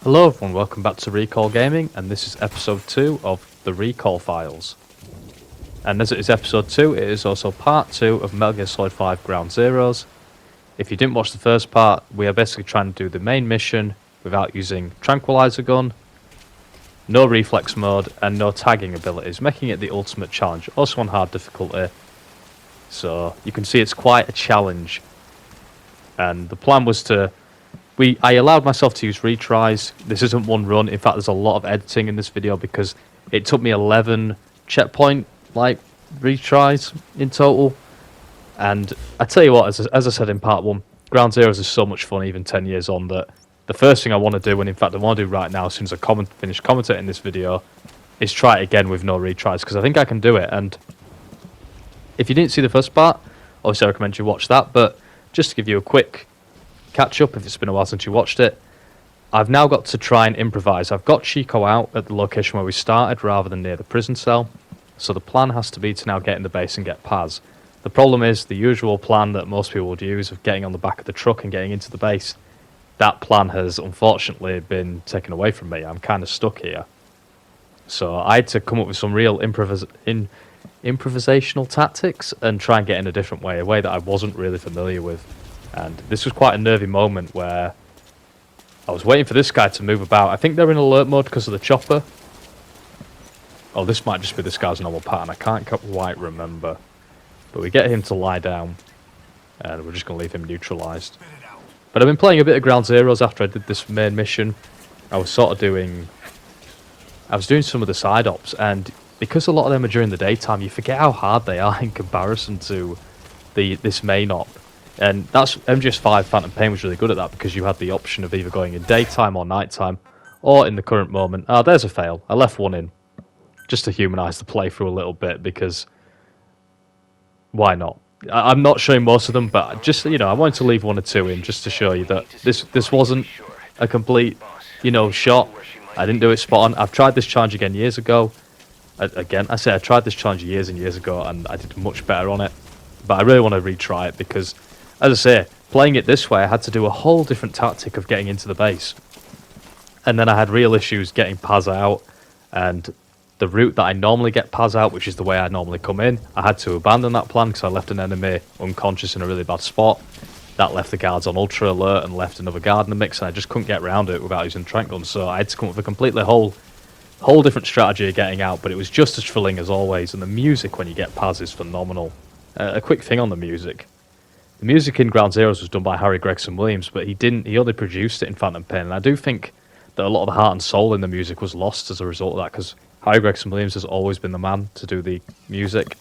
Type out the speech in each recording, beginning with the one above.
Hello everyone, welcome back to Recall Gaming, and this is episode 2 of the Recall Files. And as it is episode 2, it is also part 2 of Metal Gear Solid 5 Ground Zeroes. If you didn't watch the first part, we are basically trying to do the main mission without using Tranquilizer Gun, no reflex mode, and no tagging abilities, making it the ultimate challenge, also on hard difficulty. So you can see it's quite a challenge, and the plan was to I allowed myself to use retries. This isn't one run. In fact, there's a lot of editing in this video because it took me 11 checkpoint retries in total. And I tell you what, as I said in part 1, Ground Zeroes is so much fun even 10 years on that the first thing I want to do, and in fact I want to do right now as soon as I finish commentating this video, is try it again with no retries because I think I can do it. And if you didn't see the first part, obviously I recommend you watch that, but just to give you a quick catch up if it's been a while since you watched it, I've now got to try and improvise. I've got Chico out at the location where we started rather than near the prison cell, so the plan has to be to now get in the base and get Paz. The problem is the usual plan that most people would use of getting on the back of the truck and getting into the base. That plan has unfortunately been taken away from me. I'm kind of stuck here. So I had to come up with some real improvisational tactics and try and get in a different way, a way that I wasn't really familiar with. And this was quite a nervy moment where I was waiting for this guy to move about. I think they're in alert mode because of the chopper. Oh, this might just be this guy's normal pattern. I can't quite remember. But we get him to lie down, and we're just going to leave him neutralised. But I've been playing a bit of Ground Zeroes after I did this main mission. I was doing some of the side ops, and because a lot of them are during the daytime, you forget how hard they are in comparison to this main op. And that's MGS5 Phantom Pain was really good at that because you had the option of either going in daytime or nighttime, or in the current moment. Ah, there's a fail. I left one in just to humanise the playthrough a little bit because why not? I'm not showing most of them, but just I wanted to leave one or two in just to show you that this wasn't a complete shot. I didn't do it spot on. I've tried this challenge again years ago. I tried this challenge years and years ago, and I did much better on it. But I really want to retry it because, as I say, playing it this way, I had to do a whole different tactic of getting into the base. And then I had real issues getting Paz out, and the route that I normally get Paz out, which is the way I normally come in, I had to abandon that plan because I left an enemy unconscious in a really bad spot. That left the guards on ultra alert and left another guard in the mix, and I just couldn't get around it without using tranq gun, so I had to come up with a completely whole different strategy of getting out, but it was just as thrilling as always, and the music when you get Paz is phenomenal. A quick thing on the music. The music in Ground Zeroes was done by Harry Gregson Williams, but he only produced it in Phantom Pain, and I do think that a lot of the heart and soul in the music was lost as a result of that, because Harry Gregson Williams has always been the man to do the music,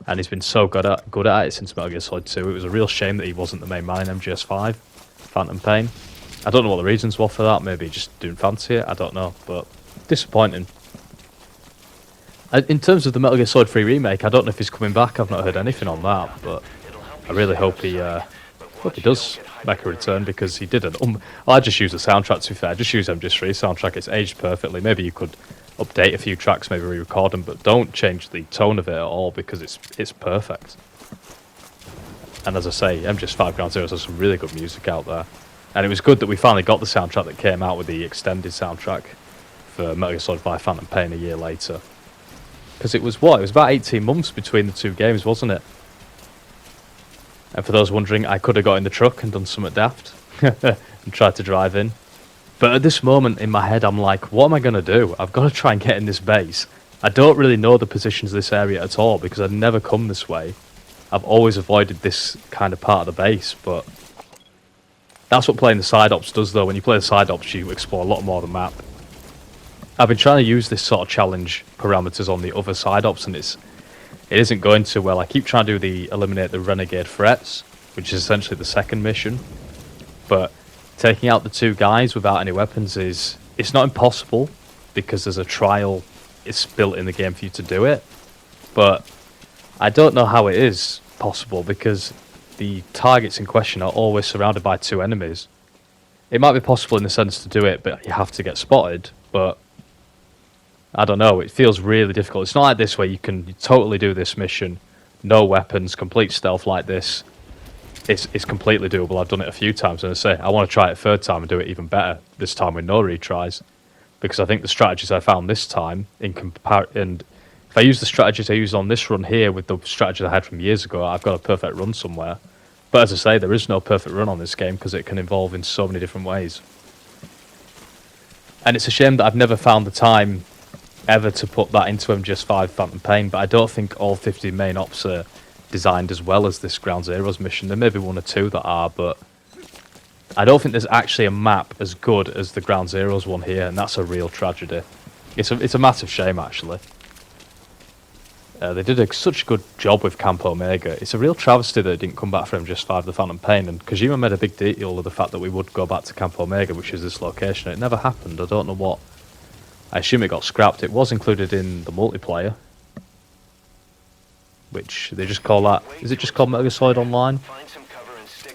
and he's been so good at it since Metal Gear Solid 2. It was a real shame that he wasn't the main man in MGS5, Phantom Pain. I don't know what the reasons were for that, maybe he just didn't fancy it, I don't know, but disappointing. In terms of the Metal Gear Solid 3 remake, I don't know if he's coming back. I've not heard anything on that, but I really hope he does make a return because he did I just use the soundtrack, to be fair. Just use MGS3 soundtrack. It's aged perfectly. Maybe you could update a few tracks, maybe re-record them, but don't change the tone of it at all because it's perfect. And as I say, MGS5 Ground Zeroes has some really good music out there. And it was good that we finally got the soundtrack that came out with the extended soundtrack for Metal Gear Solid 5 Phantom Pain a year later. Because it was about 18 months between the two games, wasn't it? And for those wondering, I could have got in the truck and done something daft and tried to drive in. But at this moment in my head, I'm like, what am I going to do? I've got to try and get in this base. I don't really know the positions of this area at all because I've never come this way. I've always avoided this kind of part of the base, but that's what playing the side ops does though. When you play the side ops, you explore a lot more of the map. I've been trying to use this sort of challenge parameters on the other side ops, and it isn't going too well. I keep trying to do eliminate the renegade threats, which is essentially the second mission, but taking out the two guys without any weapons it's not impossible because there's a trial it's built in the game for you to do it, but I don't know how it is possible because the targets in question are always surrounded by two enemies. It might be possible in the sense to do it, but you have to get spotted, but I don't know, it feels really difficult. It's not like this where you can totally do this mission, no weapons, complete stealth like this, it's completely doable. I've done it a few times, and I say I want to try it a third time and do it even better this time with no retries, because I think the strategies I found this time and if I use the strategies I used on this run here with the strategies I had from years ago, I've got a perfect run somewhere. But as I say, there is no perfect run on this game because it can evolve in so many different ways. And it's a shame that I've never found the time ever to put that into MGS5 Phantom Pain, but I don't think all 50 main ops are designed as well as this Ground Zeroes mission. There may be one or two that are, but I don't think there's actually a map as good as the Ground Zeroes one here, and that's a real tragedy. It's a massive shame, actually. They did such a good job with Camp Omega. It's a real travesty that it didn't come back for MGS5 The Phantom Pain, and Kojima made a big deal of the fact that we would go back to Camp Omega, which is this location. It never happened. I don't know what. I assume it got scrapped. It was included in the multiplayer, which they just call that. Is it just called Metal Gear Solid Online?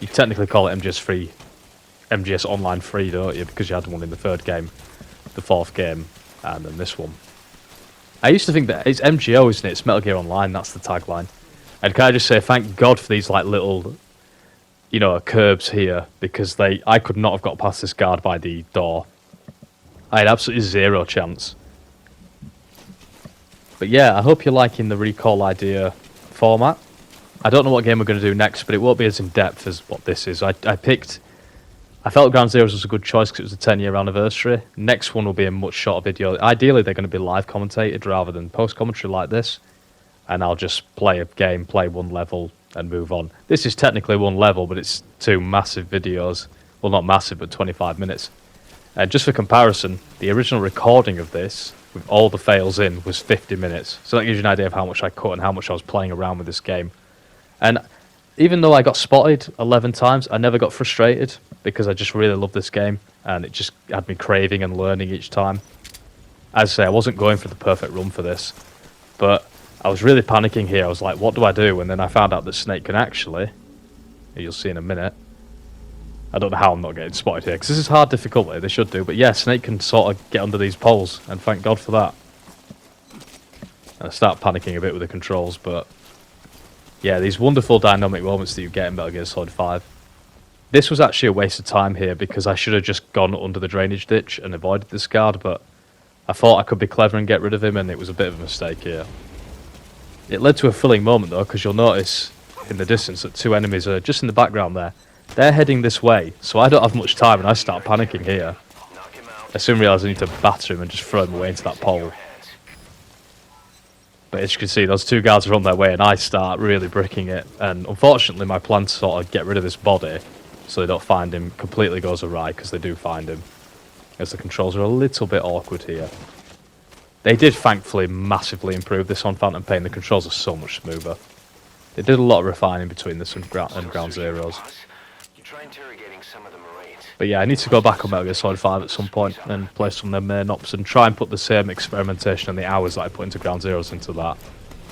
You technically call it MGS Online Free, don't you? Because you had one in the third game, the fourth game, and then this one. I used to think that it's MGO, isn't it? It's Metal Gear Online. That's the tagline. And can I just say, thank God for these like little, curbs here, because I could not have got past this guard by the door. I had absolutely zero chance. But yeah, I hope you're liking the Recall Idea format. I don't know what game we're going to do next, but it won't be as in-depth as what this is. I felt Ground Zeroes was a good choice because it was a 10-year anniversary. Next one will be a much shorter video. Ideally, they're going to be live commentated rather than post-commentary like this. And I'll just play a game, play one level, and move on. This is technically one level, but it's two massive videos. Well, not massive, but 25 minutes. And just for comparison, the original recording of this, with all the fails in, was 50 minutes. So that gives you an idea of how much I cut and how much I was playing around with this game. And even though I got spotted 11 times, I never got frustrated because I just really love this game and it just had me craving and learning each time. As I say, I wasn't going for the perfect run for this, but I was really panicking here. I was like, what do I do? And then I found out that Snake can actually, you'll see in a minute, I don't know how I'm not getting spotted here because this is hard difficulty, they should do, but yeah, Snake can sort of get under these poles and thank God for that. And I start panicking a bit with the controls, but yeah, these wonderful dynamic moments that you get in Metal Gear Solid 5. This was actually a waste of time here because I should have just gone under the drainage ditch and avoided this guard, but I thought I could be clever and get rid of him, and it was a bit of a mistake here. It led to a thrilling moment though, because you'll notice in the distance that two enemies are just in the background there. They're heading this way, so I don't have much time and I start panicking here. I soon realise I need to batter him and just throw him away into that pole. But as you can see, those two guards are on their way and I start really bricking it. And unfortunately, my plan to sort of get rid of this body so they don't find him completely goes awry, because they do find him. As the controls are a little bit awkward here. They did thankfully massively improve this on Phantom Pain. The controls are so much smoother. They did a lot of refining between this and Ground Zeroes. But yeah, I need to go back on Metal Gear Solid 5 at some point and play some of their main ops and try and put the same experimentation and the hours that I put into Ground Zeroes into that.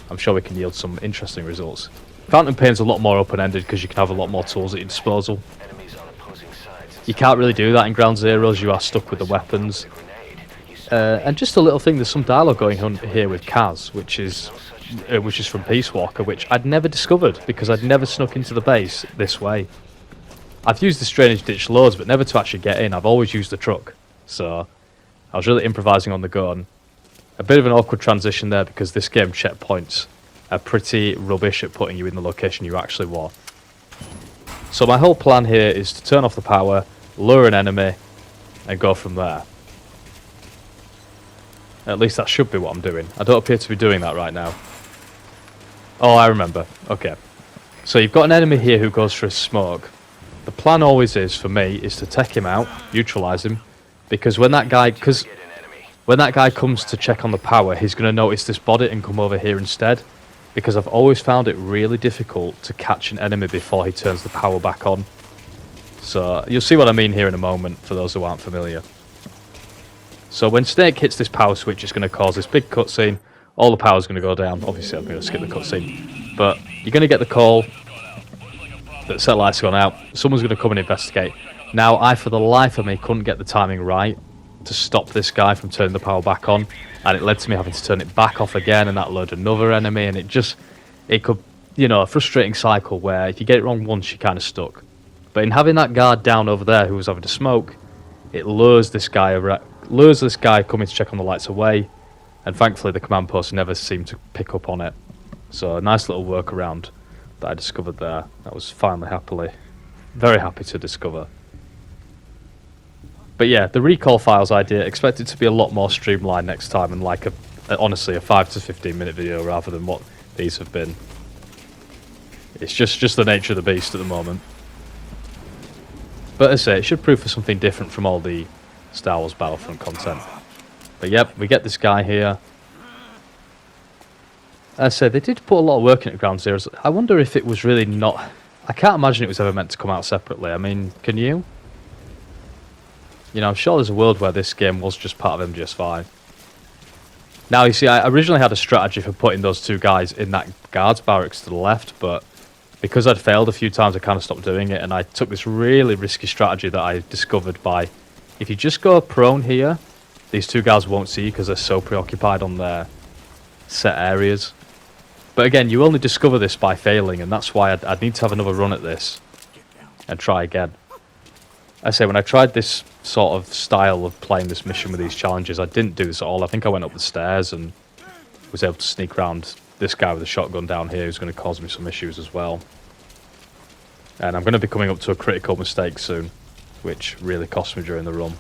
I'm sure we can yield some interesting results. Phantom Pain's a lot more open-ended because you can have a lot more tools at your disposal. You can't really do that in Ground Zeroes, you are stuck with the weapons. And just a little thing, there's some dialogue going on here with Kaz, which is from Peace Walker, which I'd never discovered because I'd never snuck into the base this way. I've used the drainage ditch loads, but never to actually get in. I've always used the truck, so I was really improvising on the go. And a bit of an awkward transition there because this game checkpoints are pretty rubbish at putting you in the location you actually want. So my whole plan here is to turn off the power, lure an enemy, and go from there. At least that should be what I'm doing. I don't appear to be doing that right now. Oh, I remember. Okay. So you've got an enemy here who goes for a smoke. The plan always is, for me, is to take him out, neutralise him, because when that guy comes to check on the power, he's going to notice this body and come over here instead, because I've always found it really difficult to catch an enemy before he turns the power back on. So you'll see what I mean here in a moment, for those who aren't familiar. So when Snake hits this power switch, it's going to cause this big cutscene. All the power's going to go down. Obviously, I'm going to skip the cutscene. But you're going to get the call that satellite's gone out. Someone's going to come and investigate. Now, I, for the life of me, couldn't get the timing right to stop this guy from turning the power back on. And it led to me having to turn it back off again, and that loaded another enemy. And it you know, a frustrating cycle where if you get it wrong once, you're kind of stuck. But in having that guard down over there who was having to smoke, it lures this guy coming to check on the lights away, and thankfully the command post never seemed to pick up on it. So a nice little workaround that I discovered there. That was very happy to discover. But yeah, the recall files idea, expect it to be a lot more streamlined next time, and like honestly a 5 to 15 minute video rather than what these have been. It's just the nature of the beast at the moment. But as I say, it should prove for something different from all the Star Wars Battlefront content. But yep, we get this guy here. As I say, they did put a lot of work into Ground Zeroes. I wonder if it was really not... I can't imagine it was ever meant to come out separately. I mean, can you? You know, I'm sure there's a world where this game was just part of MGS5. Now, you see, I originally had a strategy for putting those two guys in that guards barracks to the left, but because I'd failed a few times, I kind of stopped doing it, and I took this really risky strategy that I discovered by... If you just go prone here, these two guys won't see you because they're so preoccupied on their set areas. But again, you only discover this by failing, and that's why I'd need to have another run at this and try again. I say, when I tried this sort of style of playing this mission with these challenges, I didn't do this at all. I think I went up the stairs and was able to sneak around this guy with a shotgun down here who's going to cause me some issues as well. And I'm going to be coming up to a critical mistake soon, which really cost me during the run.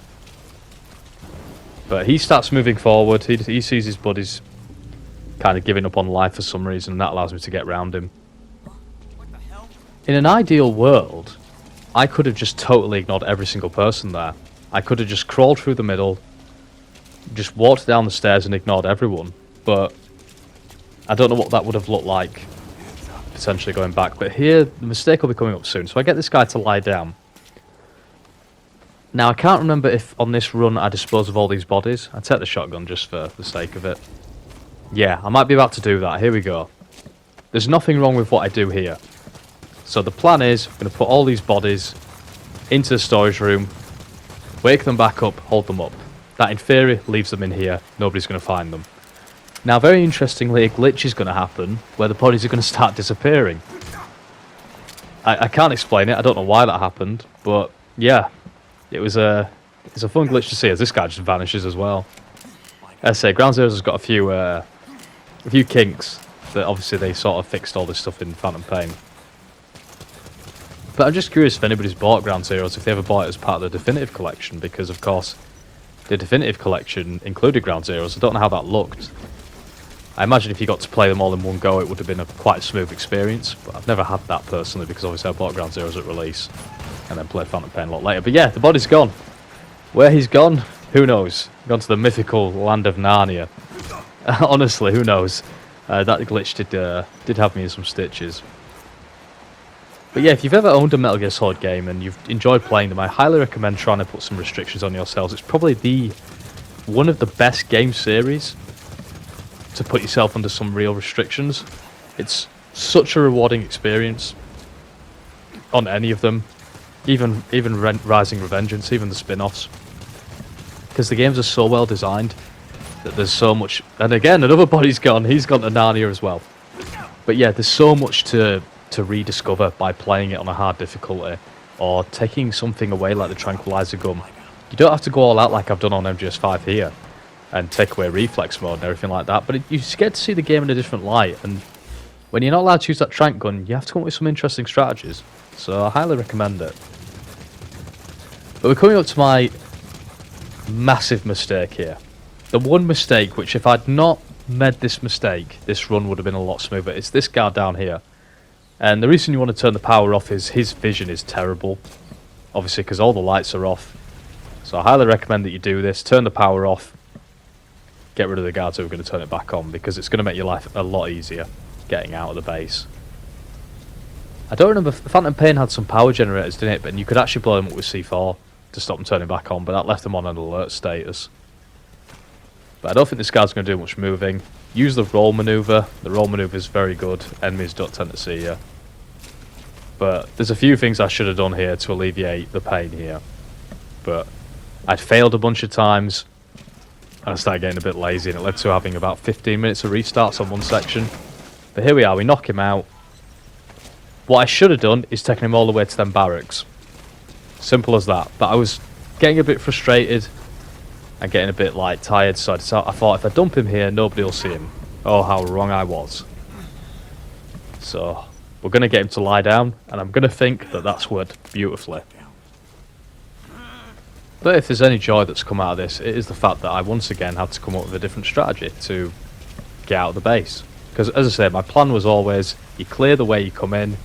But he starts moving forward. He sees his buddies kind of giving up on life for some reason, and that allows me to get round him. In an ideal world, I could have just totally ignored every single person there. I could have just crawled through the middle, just walked down the stairs and ignored everyone. But I don't know what that would have looked like, potentially going back. But here, the mistake will be coming up soon. So I get this guy to lie down. Now, I can't remember if on this run I dispose of all these bodies. I take the shotgun just for the sake of it. Yeah, I might be about to do that. Here we go. There's nothing wrong with what I do here. So the plan is, I'm going to put all these bodies into the storage room, wake them back up, hold them up. That, in theory, leaves them in here. Nobody's going to find them. Now, very interestingly, a glitch is going to happen where the bodies are going to start disappearing. I can't explain it. I don't know why that happened, but yeah, it's a fun glitch to see as this guy just vanishes as well. As I say, Ground Zeroes has got a few kinks that obviously they sort of fixed all this stuff in Phantom Pain. But I'm just curious if anybody's bought Ground Zeroes, if they ever bought it as part of the Definitive Collection, because of course the Definitive Collection included Ground Zeroes. I don't know how that looked. I imagine if you got to play them all in one go, it would have been a quite smooth experience, but I've never had that personally because obviously I bought Ground Zeroes at release and then played Phantom Pain a lot later. But yeah, the body's gone. Where he's gone, who knows? Gone to the mythical land of Narnia. Honestly, who knows? That glitch did have me in some stitches. But yeah, if you've ever owned a Metal Gear Solid game and you've enjoyed playing them, I highly recommend trying to put some restrictions on yourselves. It's probably one of the best game series to put yourself under some real restrictions. It's such a rewarding experience on any of them, even Rising Revengeance, even the spin-offs, because the games are so well designed that there's so much. And again, another body's gone. He's gone to Narnia as well. But yeah, there's so much to rediscover by playing it on a hard difficulty or taking something away like the Tranquilizer Gun. You don't have to go all out like I've done on MGS5 here and take away reflex mode and everything like that, but you just get to see the game in a different light, and when you're not allowed to use that Tranq gun, you have to come up with some interesting strategies, so I highly recommend it. But we're coming up to my massive mistake here. The one mistake which, if I'd not made this mistake, this run would have been a lot smoother. It's this guy down here. And the reason you want to turn the power off is his vision is terrible. Obviously, because all the lights are off. So I highly recommend that you do this. Turn the power off. Get rid of the guards who are going to turn it back on, because it's going to make your life a lot easier getting out of the base. I don't remember, Phantom Pain had some power generators, didn't it? But you could actually blow them up with C4 to stop them turning back on, but that left them on an alert status. But I don't think this guy's going to do much moving. Use the roll maneuver. The roll maneuver is very good. Enemies don't tend to see you. But there's a few things I should have done here to alleviate the pain here. But I'd failed a bunch of times, and I started getting a bit lazy, and it led to having about 15 minutes of restarts on one section. But here we are, we knock him out. What I should have done is taken him all the way to them barracks. Simple as that. But I was getting a bit frustrated and getting a bit like tired, so I thought if I dump him here, nobody will see him. Oh, how wrong I was. So we're going to get him to lie down, and I'm going to think that that's worked beautifully. But if there's any joy that's come out of this, it is the fact that I once again had to come up with a different strategy to get out of the base. Because as I said, my plan was always, you clear the way you come in,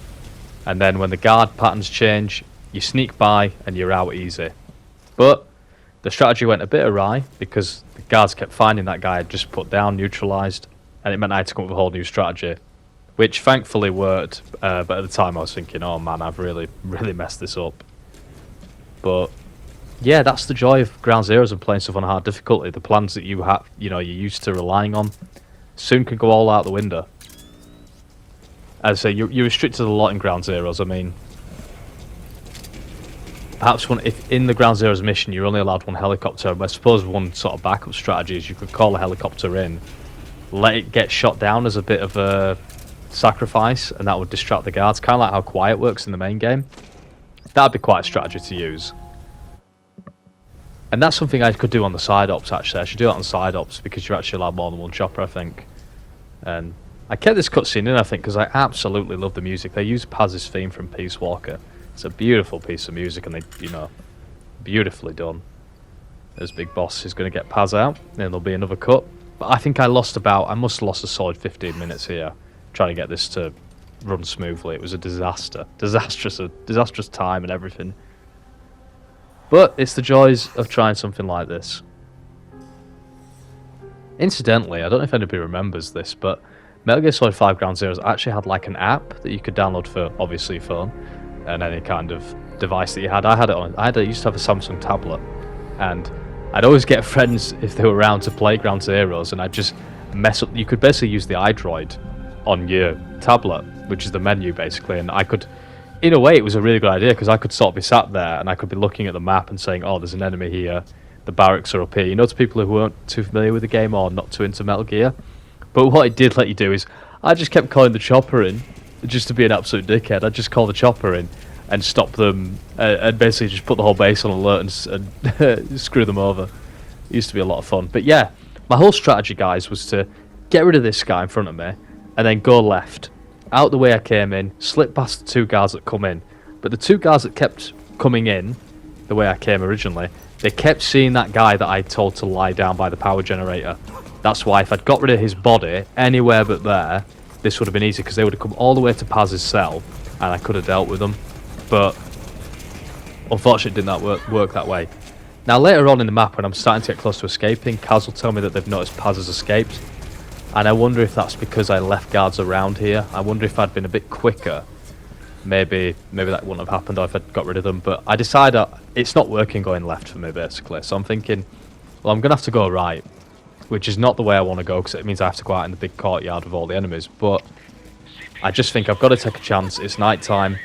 and then when the guard patterns change, you sneak by and you're out easy. But the strategy went a bit awry, because the guards kept finding that guy I'd just put down, neutralised, and it meant I had to come up with a whole new strategy. Which thankfully worked, but at the time I was thinking, oh man, I've really messed this up. But yeah, that's the joy of Ground Zeroes and playing stuff on hard difficulty. The plans that you have, you're used to relying on, soon can go all out the window. As I say, you're restricted a lot in Ground Zeroes. I mean, perhaps if in the Ground Zeroes mission you're only allowed one helicopter, I suppose one sort of backup strategy is you could call a helicopter in, let it get shot down as a bit of a sacrifice, and that would distract the guards, kind of like how Quiet works in the main game. That'd be quite a strategy to use. And that's something I could do on the side ops, actually. I should do it on side ops, because you're actually allowed more than one chopper, I think. And I kept this cutscene in, I think, because I absolutely love the music. They use Paz's theme from Peace Walker. It's a beautiful piece of music, and they, beautifully done. As Big Boss is going to get Paz out, then there'll be another cut. But I think I must have lost a solid 15 minutes here, trying to get this to run smoothly. It was a disaster. Disastrous time and everything. But it's the joys of trying something like this. Incidentally, I don't know if anybody remembers this, but Metal Gear Solid 5 Ground Zeroes actually had like an app that you could download for, obviously, your phone and any kind of device that you had. I used to have a Samsung tablet, and I'd always get friends if they were around to play Ground Zeroes, and I'd just mess up. You could basically use the iDroid on your tablet, which is the menu basically, and I could, in a way, it was a really good idea, because I could sort of be sat there and I could be looking at the map and saying, oh, there's an enemy here, the barracks are up here. To people who weren't too familiar with the game or not too into Metal Gear. But what it did let you do is, I just kept calling the chopper in, just to be an absolute dickhead. I'd just call the chopper in and stop them, and basically just put the whole base on alert and screw them over. It used to be a lot of fun. But yeah, my whole strategy, guys, was to get rid of this guy in front of me, and then go left. Out the way I came in, slip past the two guards that come in. But the two guards that kept coming in, the way I came originally, they kept seeing that guy that I told to lie down by the power generator. That's why if I'd got rid of his body anywhere but there, this would have been easy, because they would have come all the way to Paz's cell, and I could have dealt with them. But unfortunately, it did not work that way. Now later on in the map, when I'm starting to get close to escaping, Kaz will tell me that they've noticed Paz has escaped. And I wonder if that's because I left guards around here. I wonder if I'd been a bit quicker, maybe that wouldn't have happened if I'd got rid of them. But I decided it's not working going left for me, basically. So I'm thinking, well, I'm going to have to go right, which is not the way I want to go, because it means I have to go out in the big courtyard with all the enemies. But I just think I've got to take a chance. It's night time.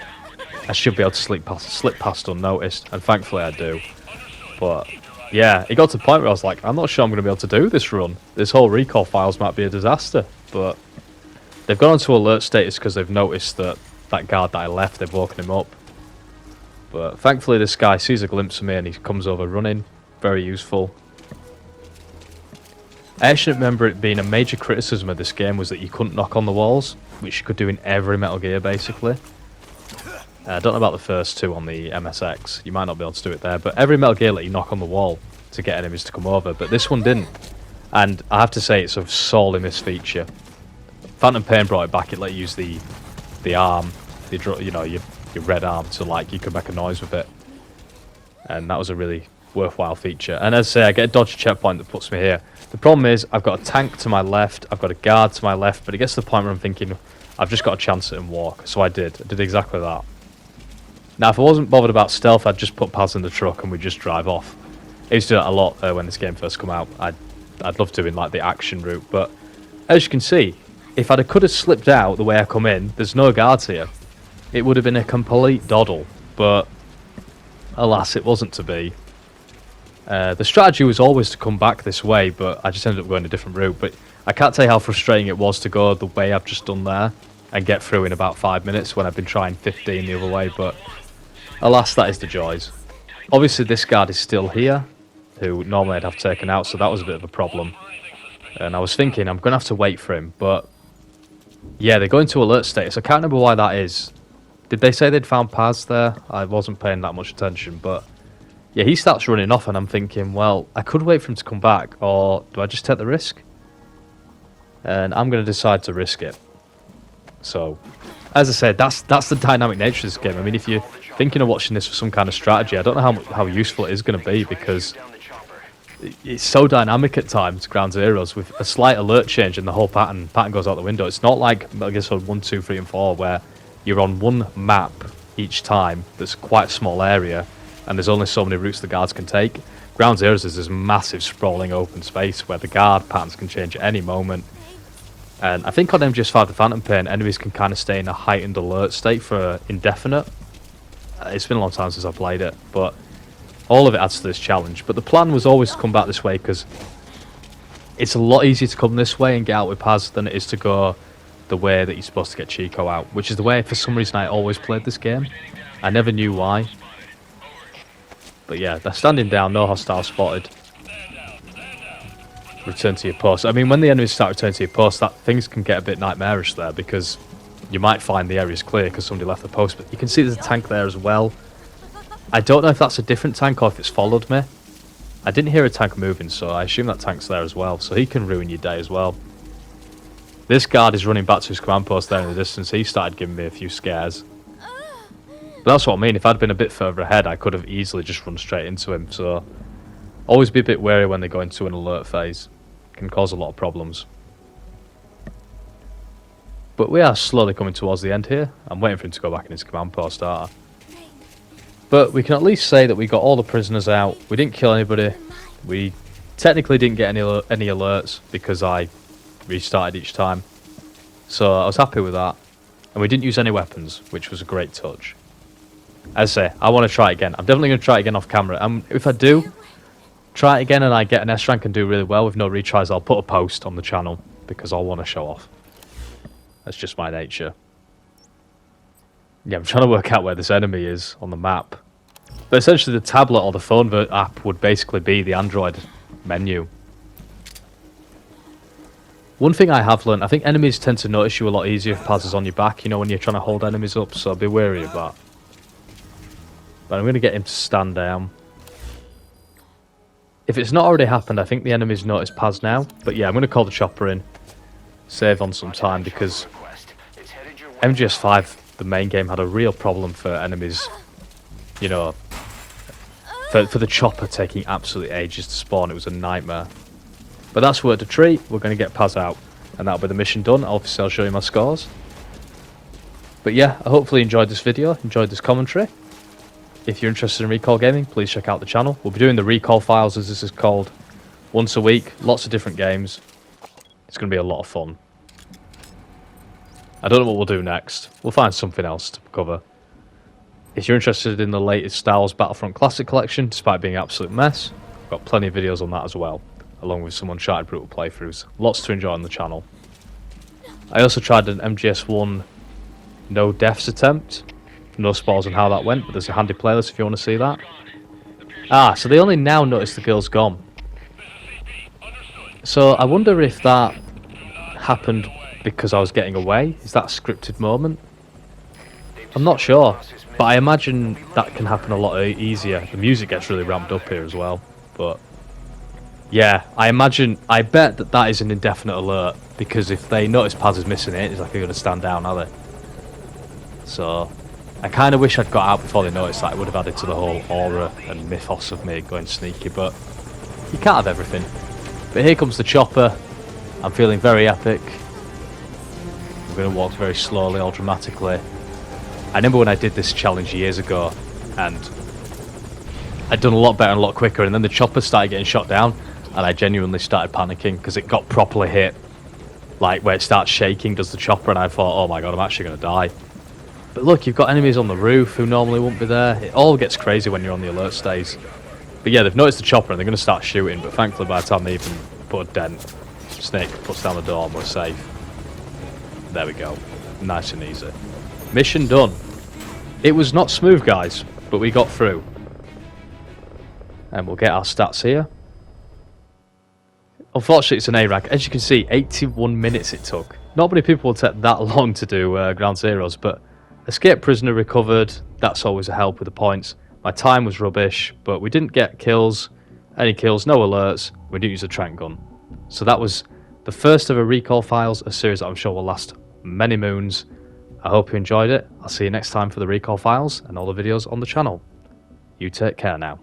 I should be able to slip past unnoticed, and thankfully I do. But yeah, it got to the point where I was like, I'm not sure I'm going to be able to do this run. This whole recall files might be a disaster. But they've gone into alert status because they've noticed that guard that I left, they've woken him up. But thankfully this guy sees a glimpse of me and he comes over running. Very useful. I actually remember it being a major criticism of this game was that you couldn't knock on the walls, which you could do in every Metal Gear basically. I don't know about the first two on the MSX. You might not be able to do it there, but every Metal Gear let you knock on the wall to get enemies to come over, but this one didn't. And I have to say, it's a sorely missed feature. Phantom Pain brought it back. It let you use the arm, your red arm, to like you could make a noise with it, and that was a really worthwhile feature. And as I say, I get a dodgy checkpoint that puts me here. The problem is I've got a tank to my left, I've got a guard to my left, but it gets to the point where I'm thinking I've just got to chance it and walk. So I did exactly that. Now, if I wasn't bothered about stealth, I'd just put Paz in the truck and we'd just drive off. I used to do that a lot when this game first came out. I'd love doing like the action route, but as you can see, if I could have slipped out the way I come in, there's no guards here. It would have been a complete doddle, but alas, it wasn't to be. The strategy was always to come back this way, but I just ended up going a different route. But I can't tell you how frustrating it was to go the way I've just done there. and get through in about 5 minutes when I've been trying 15 the other way, but alas, that is the joys. Obviously, this guard is still here, who normally I'd have taken out, so that was a bit of a problem. And I was thinking, I'm going to have to wait for him, but yeah, they go into alert status. I can't remember why that is. Did they say they'd found Paz there? I wasn't paying that much attention, but yeah, he starts running off, and I'm thinking, well, I could wait for him to come back, or do I just take the risk? And I'm going to decide to risk it. So, as I said, that's the dynamic nature of this game. I mean, if you're thinking of watching this for some kind of strategy, I don't know how useful it is going to be, because it's so dynamic at times, Ground Zeroes, with a slight alert change and the whole pattern goes out the window. It's not like Metal Gear Solid 1, 2, 3 and 4 where you're on one map each time that's quite a small area and there's only so many routes the guards can take. Ground Zeroes is this massive sprawling open space where the guard patterns can change at any moment. And I think on MGS5 The Phantom Pain, enemies can kind of stay in a heightened alert state for indefinite. It's been a long time since I played it, but all of it adds to this challenge. But the plan was always to come back this way because it's a lot easier to come this way and get out with Paz than it is to go the way that you're supposed to get Chico out, which is the way, for some reason, I always played this game. I never knew why. But yeah, they're standing down, no hostile spotted. Return to your post. I mean, when the enemies start returning to your post, things can get a bit nightmarish there because you might find the area's clear because somebody left the post, but you can see there's a tank there as well. I don't know if that's a different tank or if it's followed me. I didn't hear a tank moving, so I assume that tank's there as well, so he can ruin your day as well. This guard is running back to his command post there in the distance. He started giving me a few scares. But that's what I mean, if I'd been a bit further ahead, I could have easily just run straight into him, so always be a bit wary when they go into an alert phase. It can cause a lot of problems. But we are slowly coming towards the end here. I'm waiting for him to go back in his command post, aren't I? But we can at least say that we got all the prisoners out. We didn't kill anybody. We technically didn't get any alerts because I restarted each time. So I was happy with that. And we didn't use any weapons, which was a great touch. As I say, I want to try it again. I'm definitely going to try it again off camera. If I do try it again and I get an S rank and do really well with no retries, I'll put a post on the channel because I'll want to show off. That's just my nature. Yeah, I'm trying to work out where this enemy is on the map. But essentially the tablet or the phone app would basically be the Android menu. One thing I have learned, I think enemies tend to notice you a lot easier if Paz is on your back, you know, when you're trying to hold enemies up, so be wary of that. But I'm going to get him to stand down. If it's not already happened, I think the enemies notice Paz now. But yeah, I'm going to call the chopper in. Save on some time because MGS5, the main game, had a real problem for enemies, you know, for the chopper taking absolutely ages to spawn. It was a nightmare. But that's worth a treat. We're going to get Paz out and that'll be the mission done. Obviously I'll show you my scores. But yeah, I hopefully enjoyed this video, enjoyed this commentary. If you're interested in Recall Gaming, please check out the channel. We'll be doing the Recall files, as this is called, once a week. Lots of different games. It's going to be a lot of fun. I don't know what we'll do next. We'll find something else to cover. If you're interested in the latest Star Wars Battlefront Classic Collection, despite being an absolute mess, I've got plenty of videos on that as well, along with some Uncharted Brutal playthroughs. Lots to enjoy on the channel. I also tried an MGS1 no deaths attempt. No spoilers on how that went, but there's a handy playlist if you want to see that. Ah, so they only now notice the girl's gone. So I wonder if that happened because I was getting away. Is that a scripted moment? I'm not sure, but I imagine that can happen a lot easier. The music gets really ramped up here as well, but yeah, I bet that is an indefinite alert, because if they notice Paz is missing it, it's like they're going to stand down, are they? So I kind of wish I'd got out before they noticed that. It would have added to the whole aura and mythos of me going sneaky, but you can't have everything. But here comes the chopper. I'm feeling very epic. I'm going to walk very slowly, all dramatically. I remember when I did this challenge years ago, and I'd done a lot better and a lot quicker, and then the chopper started getting shot down, and I genuinely started panicking, because it got properly hit. Like, where it starts shaking, does the chopper, and I thought, oh my god, I'm actually going to die. But look, you've got enemies on the roof who normally wouldn't be there. It all gets crazy when you're on the alert stage. But yeah, they've noticed the chopper and they're going to start shooting, but thankfully by the time they even put a dent, Snake puts down the door and we're safe. There we go. Nice and easy. Mission done. It was not smooth, guys, but we got through. And we'll get our stats here. Unfortunately, it's an A rank. As you can see, 81 minutes it took. Not many people will take that long to do Ground Zeroes, but escape prisoner recovered. That's always a help with the points. My time was rubbish, but we didn't get kills. Any kills, no alerts. We didn't use a trank gun. So that was the first of a Recall Files, a series that I'm sure will last many moons. I hope you enjoyed it. I'll see you next time for the Recall Files and all the videos on the channel. You take care now.